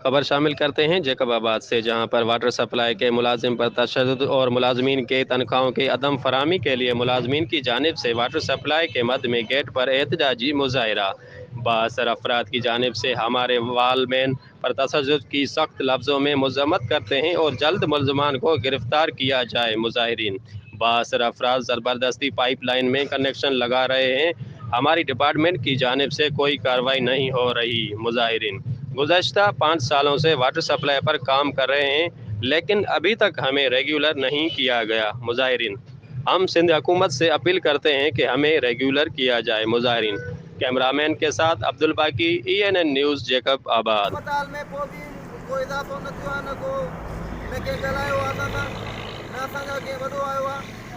खबर शामिल करते हैं जैकबाबाद से, जहां पर वाटर सप्लाई के मुलाजिम पर तशद्दुद और मुलाजमीन के तनख्वाहों की अदम फराहमी के लिए मुलाजमीन की जानिब से वाटर सप्लाई के मद में गेट पर एहतजाजी मुजाहरा। बासर अफराद की जानिब से हमारे वालमैन पर तशद्दुद की सख्त लफ्ज़ों में मजम्मत करते हैं और जल्द मुलजमान को गिरफ्तार किया जाए। मुजाहिरीन बासर अफराद ज़बरदस्ती पाइप लाइन में कनेक्शन लगा रहे हैं, हमारी डिपार्टमेंट की जानिब से कोई कार्रवाई नहीं हो रही। मुजाहिरीन गुज़श्ता 5 सालों से वाटर सप्लाई पर काम कर रहे हैं, लेकिन अभी तक हमें रेगुलर नहीं किया गया। मुजाहिरीन हम सिंध हुकूमत से अपील करते हैं कि हमें रेगुलर किया जाए। मुजाहिरीन कैमरामैन के साथ अब्दुल बाकी, ENN न्यूज़, जेकब आबाद। अस्पताल में पोइ बि को इज़ाफ़ो न थियो आहे, न को न कंहिं ॻाल्हायो आहे असां सां, न असांजा कंहिं वॾो आयो आहे।